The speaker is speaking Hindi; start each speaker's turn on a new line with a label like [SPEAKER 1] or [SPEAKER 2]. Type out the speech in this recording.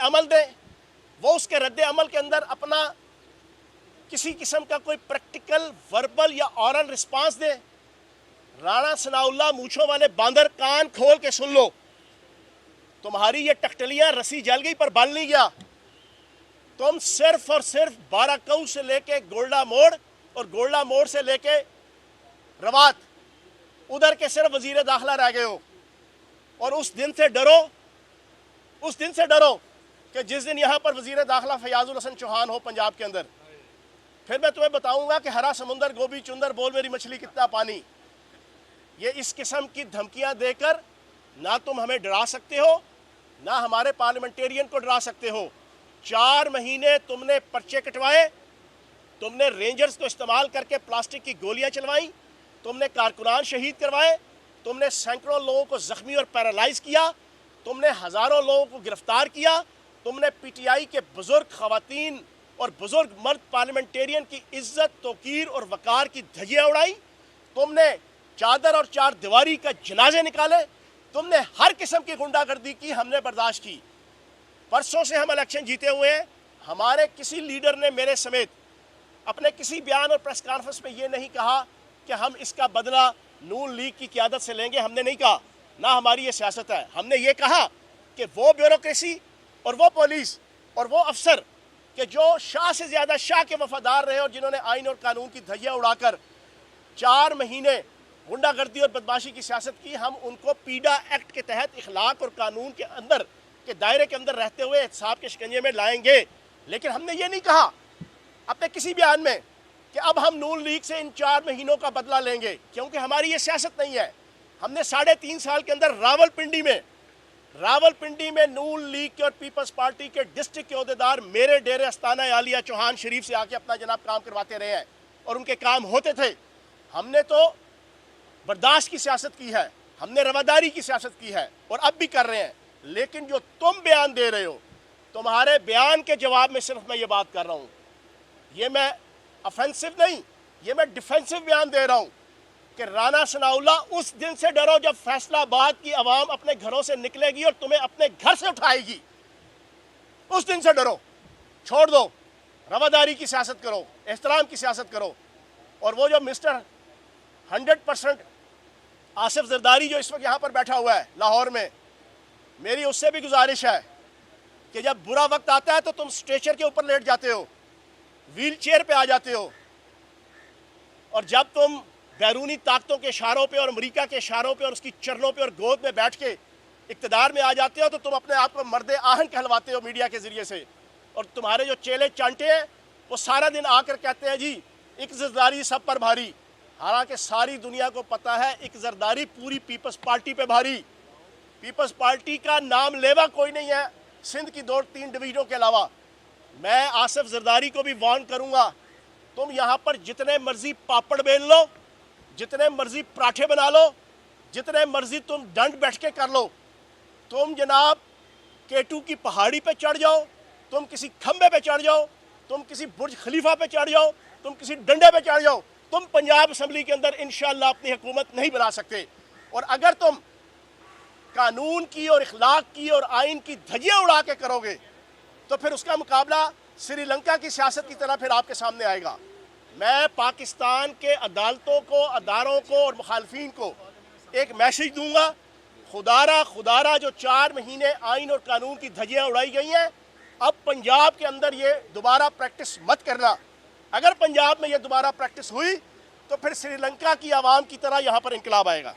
[SPEAKER 1] अमल दें, वो उसके रद्द अमल के अंदर अपना किसी किस्म का कोई प्रैक्टिकल वर्बल या ऑरल रिस्पांस दे। राणा सनाउल्लाह मूछों वाले बांदर, कान खोल के सुन लो, तुम्हारी ये टकटलियां रस्सी जल गई पर बल नहीं गया। तुम सिर्फ और सिर्फ बाराकऊ से लेके गोल्डा मोड़ और गोल्डा मोड़ से लेके रवात उधर के सिर्फ वजीर दाखिला रह गए हो। और उस दिन से डरो कि जिस दिन यहाँ पर वजीर दाखिला फयाजुल हसन चौहान हो पंजाब के अंदर, फिर मैं तुम्हें बताऊंगा कि हरा समुंदर गोभी चुंदर बोल मेरी मछली कितना पानी। ये इस किस्म की धमकियां देकर ना तुम हमें डरा सकते हो, ना हमारे पार्लियामेंटेरियन को डरा सकते हो। 4 महीने तुमने पर्चे कटवाए, तुमने रेंजर्स को इस्तेमाल करके प्लास्टिक की गोलियां चलवाई, तुमने कारकुनान शहीद करवाए, तुमने सैकड़ों लोगों को जख्मी और पैरालाइज किया, तुमने हज़ारों लोगों को गिरफ्तार किया, तुमने पीटीआई के बुजुर्ग खवातीन और बुजुर्ग मर्द पार्लियामेंटेरियन की इज्जत, तौकीर और वकार की धज्जियां उड़ाई, तुमने चादर और चार दीवारी का जनाजे निकाले, तुमने हर किस्म की गुंडागर्दी की, हमने बर्दाश्त की। परसों से हम इलेक्शन जीते हुए हैं। हमारे किसी लीडर ने मेरे समेत अपने किसी बयान और प्रेस कॉन्फ्रेंस में ये नहीं कहा कि हम इसका बदला नून लीग की क़यादत से लेंगे। हमने नहीं कहा, ना हमारी ये सियासत है। हमने ये कहा कि वो ब्यूरोक्रेसी और वो पुलिस और वो अफसर कि जो शाह से ज़्यादा शाह के वफादार रहे और जिन्होंने आइन और कानून की धज्जियां उड़ाकर 4 महीने गुंडागर्दी और बदमाशी की सियासत की, हम उनको पीडा एक्ट के तहत इखलाक और कानून के अंदर के दायरे के अंदर रहते हुए एहतसाब के शिकंजे में लाएंगे। लेकिन हमने ये नहीं कहा अपने किसी बयान में कि अब हम नून लीग से इन 4 महीनों का बदला लेंगे, क्योंकि हमारी ये सियासत नहीं है। हमने 3.5 साल के अंदर रावलपिंडी में नून लीग के और पीपल्स पार्टी के डिस्ट्रिक्ट के अहदेदार मेरे डेरे अस्ताना आलिया चौहान शरीफ से आके अपना जनाब काम करवाते रहे हैं और उनके काम होते थे। हमने तो बर्दाश्त की सियासत की है, हमने रवादारी की सियासत की है और अब भी कर रहे हैं। लेकिन जो तुम बयान दे रहे हो, तुम्हारे बयान के जवाब में सिर्फ मैं ये बात कर रहा हूँ, ये मैं ऑफेंसिव नहीं, ये मैं डिफेंसिव बयान दे रहा हूँ कि राणा सनाउल्लाह उस दिन से डरो जब फैसलाबाद की आवाम अपने घरों से निकलेगी और तुम्हें अपने घर से उठाएगी। उस दिन से डरो, छोड़ दो, रवादारी की सियासत करो, एहतराम की सियासत करो। और वो जो मिस्टर 100% आसिफ जरदारी जो इस वक्त यहाँ पर बैठा हुआ है लाहौर में, मेरी उससे भी गुजारिश है कि जब बुरा वक्त आता है तो तुम स्ट्रेचर के ऊपर लेट जाते हो, व्हील चेयर पे आ जाते हो, और जब तुम बैरूनी ताकतों के इशारों पे और अमेरिका के इशारों पे और उसकी चरणों पे और गोद में बैठ के इक़्तिदार में आ जाते हो, तो तुम अपने आप को मर्द आहन कहलवाते हो मीडिया के ज़रिए से। और तुम्हारे जो चेले चांटे हैं वो सारा दिन आकर कहते हैं जी एक जरदारी सब पर भारी। हालांकि सारी दुनिया को पता है एक जरदारी पूरी पीपल्स पार्टी पे भारी। पीपल्स पार्टी का नाम लेवा कोई नहीं है सिंध की 2-3 डिवीजनों के अलावा। मैं आसिफ जरदारी को भी वार्न करूंगा, तुम यहाँ पर जितने मर्जी पापड़ बेल लो, जितने मर्जी पराठे बना लो, जितने मर्जी तुम दंड बैठ के कर लो, तुम जनाब केटू की पहाड़ी पे चढ़ जाओ, तुम किसी खंबे पे चढ़ जाओ, तुम किसी बुर्ज खलीफा पे चढ़ जाओ, तुम किसी डंडे पे चढ़ जाओ, तुम पंजाब असम्बली के अंदर इंशाअल्लाह अपनी हुकूमत नहीं बना सकते। और अगर तुम कानून की और इखलाक की और आइन की धज्जियां उड़ा के करोगे तो फिर उसका मुकाबला श्रीलंका की सियासत की तरह फिर आपके सामने आएगा। मैं पाकिस्तान के अदालतों को, अदारों को और मुखालफीन को एक मैसेज दूंगा, खुदारा जो 4 महीने आइन और कानून की धज्जियां उड़ाई गई हैं, अब पंजाब के अंदर ये दोबारा प्रैक्टिस मत करना। अगर पंजाब में ये दोबारा प्रैक्टिस हुई तो फिर श्रीलंका की आवाम की तरह यहाँ पर इनकलाब आएगा।